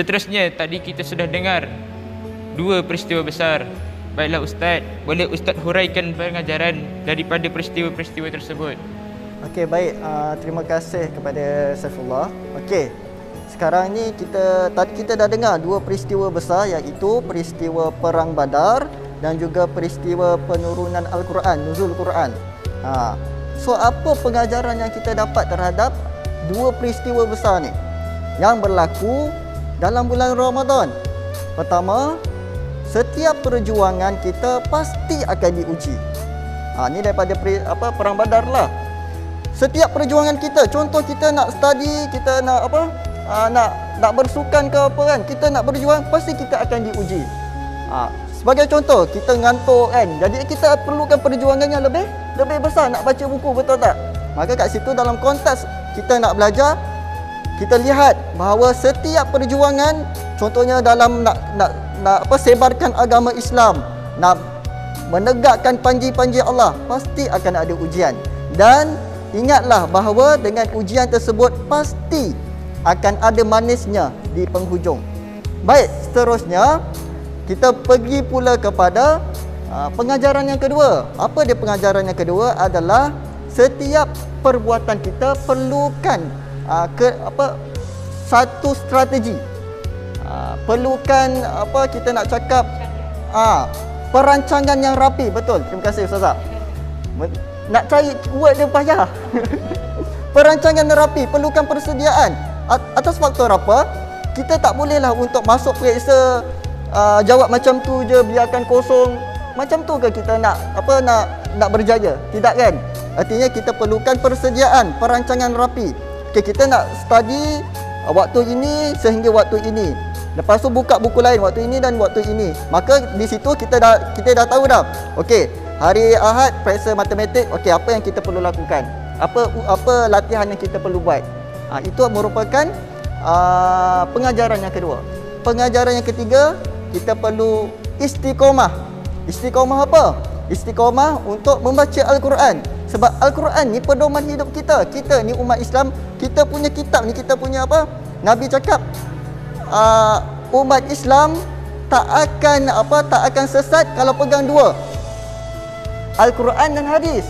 Seterusnya, tadi kita sudah dengar dua peristiwa besar. Baiklah Ustaz, boleh Ustaz huraikan pengajaran daripada peristiwa-peristiwa tersebut? Okey, baik. Terima kasih kepada Saifullah. Okey, sekarang ni kita dah dengar dua peristiwa besar, iaitu peristiwa Perang Badar dan juga peristiwa penurunan Al-Quran, nuzul Quran. So, apa pengajaran yang kita dapat terhadap dua peristiwa besar ni yang berlaku dalam bulan Ramadan? Pertama, setiap perjuangan kita pasti akan diuji. Ini daripada Perang Badar lah. Setiap perjuangan kita, contoh kita nak study, kita nak nak bersukan ke apa kan, kita nak berjuang, pasti kita akan diuji. Sebagai contoh, kita ngantuk kan, jadi kita perlukan perjuangan yang lebih besar nak baca buku, betul tak? Maka kat situ dalam konteks kita nak belajar, kita lihat bahawa setiap perjuangan, contohnya dalam nak sebarkan agama Islam, nak menegakkan panji-panji Allah, pasti akan ada ujian. Dan ingatlah bahawa dengan ujian tersebut pasti akan ada manisnya di penghujung. Baik, seterusnya kita pergi pula kepada pengajaran yang kedua. Apa dia pengajaran yang kedua? Adalah setiap perbuatan kita perlukan satu strategi. Perlukan kita nak cakap perancangan yang rapi. Betul, terima kasih Ustazah. Nak cari word dia payah. Perancangan yang rapi, perlukan persediaan. Atas faktor apa? Kita tak bolehlah untuk masuk periksa jawab macam tu je, biarkan kosong. Macam tu ke kita nak berjaya? Tidak kan? Artinya kita perlukan persediaan, perancangan rapi. Okay, kita nak study waktu ini sehingga waktu ini. Lepas tu buka buku lain waktu ini dan waktu ini. Maka di situ kita dah tahu dah. Okey, hari Ahad periksa matematik. Okey, apa yang kita perlu lakukan? Apa latihan yang kita perlu buat? Itu merupakan pengajaran yang kedua. Pengajaran yang ketiga, kita perlu istiqomah. Istiqomah apa? Istiqomah untuk membaca Al-Quran. Sebab Al-Quran ni pedoman hidup kita. Kita ni umat Islam, kita punya kitab ni, kita punya apa? Nabi cakap umat Islam tak akan sesat kalau pegang dua, Al-Quran dan hadis.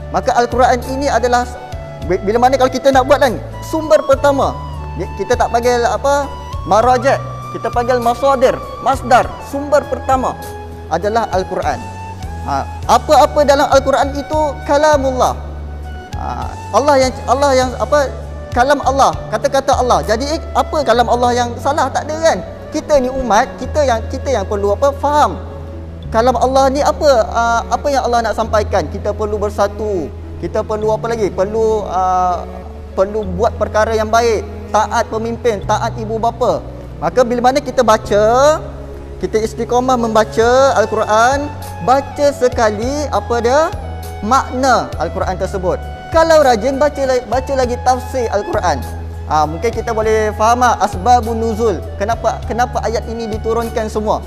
Maka Al-Quran ini adalah, bila mana kalau kita nak buat kan, sumber pertama. Kita tak panggil marajat, kita panggil masdar. Sumber pertama adalah Al-Quran. Apa-apa dalam Al-Quran itu kalamullah. Allah yang kalam Allah, kata-kata Allah. Jadi apa kalam Allah yang salah? Tak ada kan? Kita ni umat, kita yang perlu faham. Kalam Allah ni apa yang Allah nak sampaikan. Kita perlu bersatu. Kita perlu apa lagi? Perlu buat perkara yang baik, taat pemimpin, taat ibu bapa. Maka bila mana kita baca, kita istiqamah membaca Al-Quran, baca sekali makna Al-Quran tersebut. Kalau rajin baca lagi tafsir Al-Quran. Mungkin kita boleh faham asbabun nuzul. Kenapa ayat ini diturunkan semua.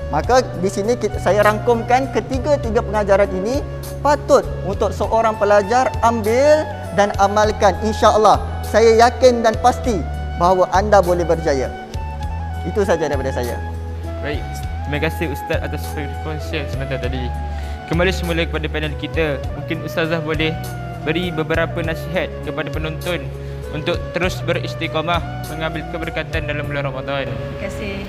Maka di sini saya rangkumkan ketiga pengajaran ini patut untuk seorang pelajar ambil dan amalkan. Insya-Allah saya yakin dan pasti bahawa anda boleh berjaya. Itu saja daripada saya. Baik, terima kasih Ustaz atas perkongsian sebentar tadi. Kembali semula kepada panel kita. Mungkin Ustazah boleh beri beberapa nasihat kepada penonton untuk terus beristiqamah mengambil keberkatan dalam bulan Ramadan. Terima kasih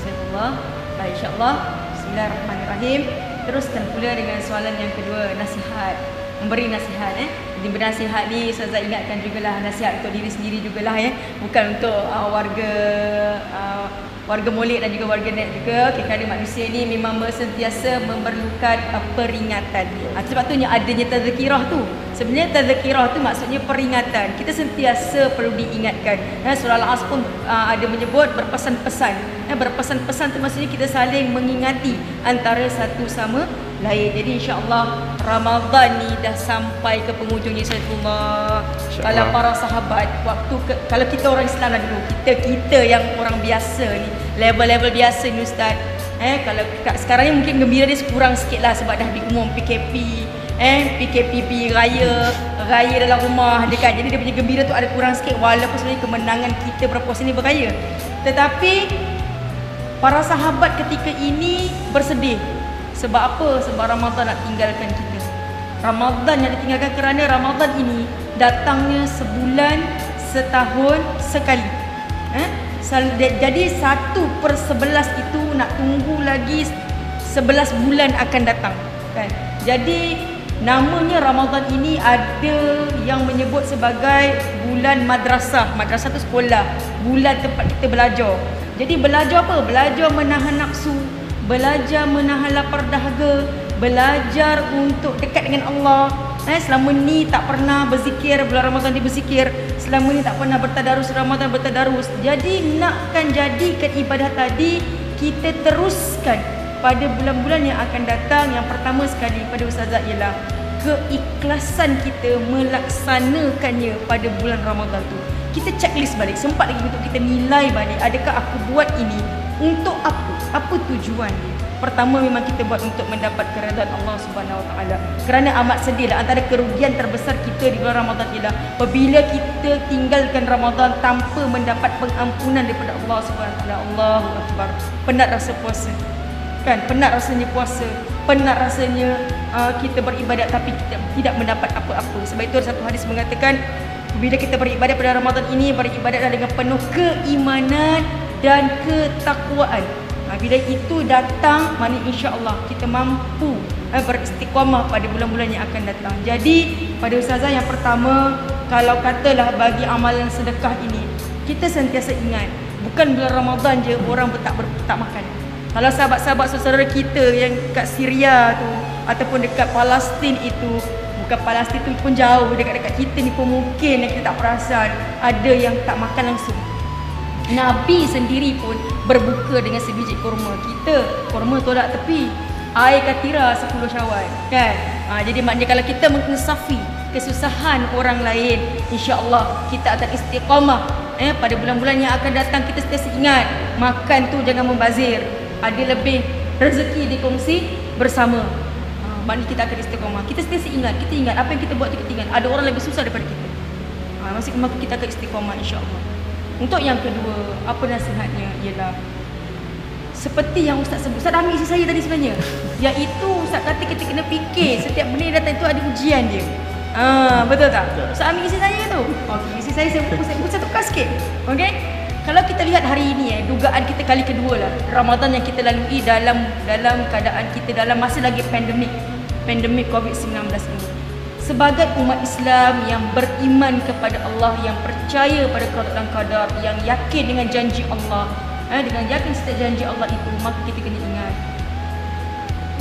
Saifullah. Baik, insya-Allah. Bismillahirrahmanirrahim. Teruskan pula dengan soalan yang kedua, nasihat. Memberi nasihat Jadi bernasihat ni Ustazah ingatkan jugalah, nasihat untuk diri sendiri jugalah bukan untuk warga Molek dan juga warga net juga. Kerana manusia ni memang sentiasa memerlukan peringatan. Sebab tu adanya tazkirah tu. Sebenarnya tazkirah tu maksudnya peringatan. Kita sentiasa perlu diingatkan. Surah Al-Asr pun ada menyebut berpesan-pesan. Berpesan-pesan tu maksudnya kita saling mengingati antara satu sama lain. Jadi insya-Allah Ramadan ni dah sampai ke penghujungnya Saifullah. Kalau para sahabat kalau kita orang Islam lah dulu, kita yang orang biasa ni, level-level biasa ni Ustaz. Kalau sekarang ni mungkin gembira dia kurang sikit lah sebab dah diumum PKP, PKPP raya dalam rumah dia kan. Jadi dia punya gembira tu ada kurang sikit walaupun sebenarnya kemenangan kita berpuasa ni beraya. Tetapi para sahabat ketika ini bersedih. Sebab apa? Sebab Ramadan nak tinggalkan kita. Ramadan yang ditinggalkan kerana Ramadan ini datangnya sebulan setahun sekali. Jadi 1/11 itu nak tunggu lagi 11 bulan akan datang kan. Jadi namanya Ramadan ini ada yang menyebut sebagai bulan madrasah. Madrasah tu sekolah, bulan tempat kita belajar. Jadi belajar apa? Belajar menahan nafsu, belajar menahan lapar dahaga, belajar untuk dekat dengan Allah. Selama ni tak pernah berzikir, bulan Ramadan dia berzikir. Selama ni tak pernah bertadarus, Ramadan bertadarus. Jadi nakkan jadikan ibadah tadi kita teruskan pada bulan-bulan yang akan datang. Yang pertama sekali pada Ustazah ialah keikhlasan kita melaksanakannya pada bulan Ramadan tu. Kita checklist balik, sempat lagi untuk kita nilai balik, adakah aku buat ini untuk apa? Apa tujuan dia? Pertama memang kita buat untuk mendapat keredaan Allah Subhanahu Wa Taala. Kerana amat sedihlah, antara kerugian terbesar kita di bulan Ramadan ialah apabila kita tinggalkan Ramadan tanpa mendapat pengampunan daripada Allah Subhanahu Wa Taala. Allahu Akbar. Penat rasa puasa. Kan? Penat rasanya puasa. Penat rasanya kita beribadat tapi kita tidak mendapat apa-apa. Sebab itu ada satu hadis mengatakan bila kita beribadat pada Ramadan ini, beribadatlah dengan penuh keimanan dan ketakwaan. Bila itu datang, mana insya-Allah kita mampu beristiqamah pada bulan-bulan yang akan datang. Jadi pada Ustazah yang pertama, kalau katalah bagi amalan sedekah ini, kita sentiasa ingat bukan bulan Ramadan je orang tak makan. Kalau sahabat-sahabat saudara kita yang kat Syria tu ataupun dekat Palestin itu, bukan Palestin tu pun jauh, dekat-dekat kita ni pun mungkin yang kita tak perasan ada yang tak makan langsung. Nabi sendiri pun berbuka dengan sebiji kurma. Kita kurma tolak tepi, air katira 10 Syawal kan. Jadi maknanya kalau kita menginsafi kesusahan orang lain, insya-Allah kita akan istiqamah pada bulan-bulan yang akan datang. Kita sentiasa ingat makan tu jangan membazir, ada lebih rezeki dikongsi bersama. Maknanya kita akan istiqamah. Kita sentiasa ingat, kita ingat apa yang kita buat tu, kita ingat ada orang lebih susah daripada kita. Maka kita akan istiqamah insya-Allah. Untuk yang kedua, apa nasihatnya ialah seperti yang Ustaz sebut. Ustaz dah ambil isi saya tadi sebenarnya. Iaitu Ustaz kata kita kena fikir setiap benda yang datang itu ada ujian dia. Betul tak? Ustaz ambil isi saya tu. Okey, isi saya saya tukar sikit. Okey? Kalau kita lihat hari ini dugaan kita kali kedua lah Ramadan yang kita lalui dalam keadaan kita dalam masa lagi pandemik COVID-19 ini. Sebagai umat Islam yang beriman kepada Allah, yang percaya pada qada dan qadar, yang yakin dengan janji Allah, dengan yakin setiap janji Allah itu, maka kita kena ingat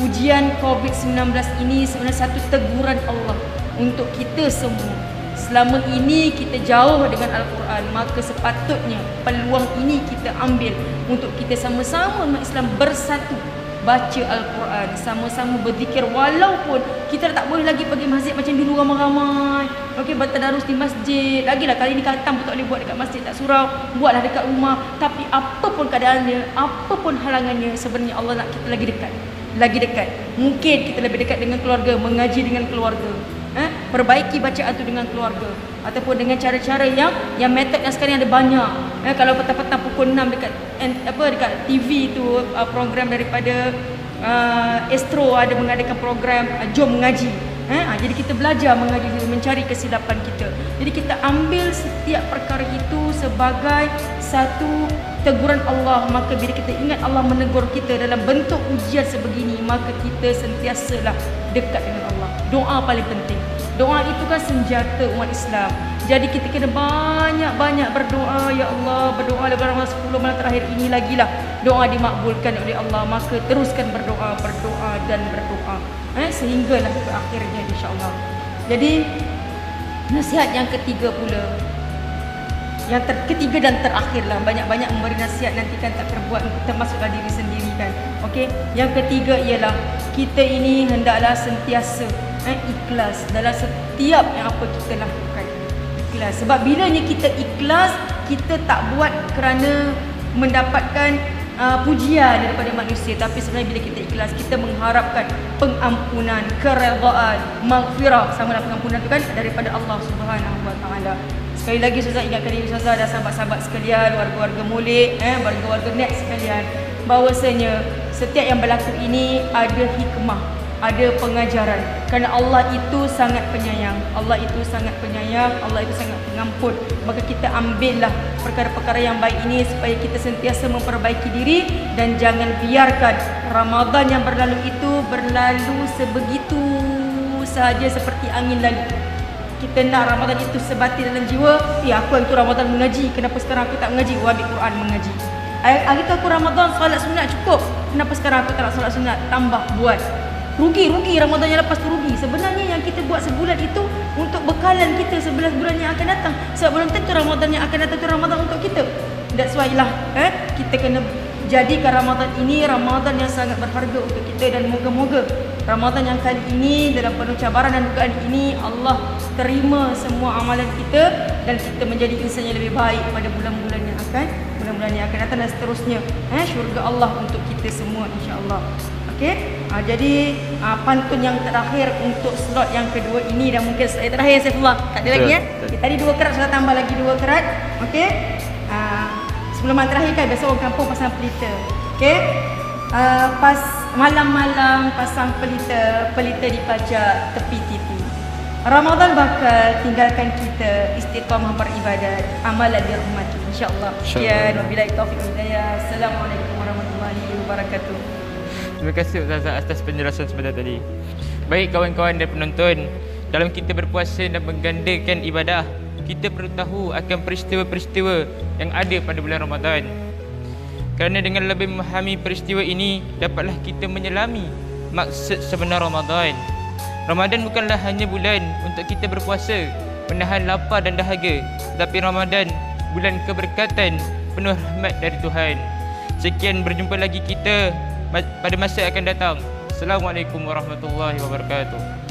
ujian COVID-19 ini sebenarnya satu teguran Allah untuk kita semua. Selama ini kita jauh dengan Al-Quran, maka sepatutnya peluang ini kita ambil untuk kita sama-sama umat Islam bersatu, baca Al-Quran, sama-sama berzikir. Walaupun kita tak boleh lagi pergi masjid macam dulu ramai-ramai, okey, bertadarus di masjid. Lagilah kali ni khatam pun tak boleh buat dekat masjid, tak surau, buatlah dekat rumah. Tapi apapun keadaannya, apapun halangannya, sebenarnya Allah nak kita lagi dekat. Mungkin kita lebih dekat dengan keluarga, mengaji dengan keluarga, perbaiki bacaan tu dengan keluarga, ataupun dengan cara-cara yang metod yang sekarang ada banyak. Kalau petang-petang pukul 6 dekat TV tu, program daripada Astro ada mengadakan program Jom Mengaji. Jadi kita belajar mengaji, mencari kesilapan kita. Jadi kita ambil setiap perkara itu sebagai satu teguran Allah. Maka bila kita ingat Allah menegur kita dalam bentuk ujian sebegini, maka kita sentiasalah dekat dengan Allah. Doa paling penting. Doa itu kan senjata umat Islam. Jadi kita kena banyak-banyak berdoa. Ya Allah, berdoa dalam Ramadan 10 malam terakhir ini lagilah doa dimakbulkan oleh Allah. Maka teruskan berdoa dan berdoa sehinggalah ke akhirnya insya-Allah. Jadi nasihat yang ketiga pula, yang ketiga dan terakhirlah, banyak-banyak memberi nasihat nanti kan tak terbuat, termasuklah diri sendiri kan. Okey, yang ketiga ialah kita ini hendaklah sentiasa ikhlas dalam setiap yang apa kita lakukan. Ikhlas. Sebab bilanya kita ikhlas, kita tak buat kerana mendapatkan pujian daripada manusia, tapi sebenarnya bila kita ikhlas, kita mengharapkan pengampunan, keredaan, maghfirah, sama dengan pengampunan itu kan daripada Allah Subhanahu Wa Taala. Sekali lagi Ustazah ingatkan diri Ustazah dan sahabat-sahabat sekalian, warga-warga Molek, warga-warga net sekalian, bahawasanya setiap yang berlaku ini ada hikmah, ada pengajaran. Kerana Allah itu sangat penyayang, Allah itu sangat penyayang, Allah itu sangat pengampun. Maka kita ambillah perkara-perkara yang baik ini supaya kita sentiasa memperbaiki diri, dan jangan biarkan Ramadan yang berlalu itu berlalu sebegitu sahaja seperti angin lalu. Kita nak Ramadan itu sebati dalam jiwa. Aku itu Ramadan mengaji, kenapa sekarang aku tak mengaji? Ambil Quran mengaji. Hari tu aku Ramadan solat sunat cukup, kenapa sekarang aku tak nak solat sunat? Tambah buat. Rugi Ramadan yang lepas tu rugi. Sebenarnya yang kita buat sebulan itu untuk bekalan kita 11 bulan yang akan datang. Sebab belum tentu Ramadan yang akan datang itu Ramadan untuk kita. That's why lah kita kena jadikan Ramadan ini Ramadan yang sangat berharga untuk kita, dan moga-moga Ramadan yang kali ini dalam penuh cabaran dan dugaan ini Allah terima semua amalan kita dan kita menjadi insan yang lebih baik pada bulan-bulan yang akan datang dan seterusnya. Syurga Allah untuk kita semua insya-Allah. Okey. Jadi pantun yang terakhir untuk slot yang kedua ini, dan mungkin slot terakhir Saifullah. Tak ada lagi ya. Okay, tadi 2 kerat, sudah tambah lagi 2 kerat. Okey. Sebelum yang terakhir kan biasa orang kampung pasang pelita. Okey. Pas malam-malam pasang pelita, pelita dipajak tepi tipi. Ramadan bakal tinggalkan kita istiqamah beribadat, amalan dirahmati insya-Allah. Sekian, wabillahi taufiq wal hidayah. Assalamualaikum warahmatullahi wabarakatuh. Terima kasih Ustazah atas penjelasan sebentar tadi. Baik kawan-kawan dan penonton, dalam kita berpuasa dan menggandakan ibadah, kita perlu tahu akan peristiwa-peristiwa yang ada pada bulan Ramadan. Kerana dengan lebih memahami peristiwa ini, dapatlah kita menyelami maksud sebenar Ramadan. Ramadan bukanlah hanya bulan untuk kita berpuasa, menahan lapar dan dahaga, tetapi Ramadan bulan keberkatan, penuh rahmat dari Tuhan. Sekian, berjumpa lagi kita pada masa yang akan datang. Assalamualaikum warahmatullahi wabarakatuh.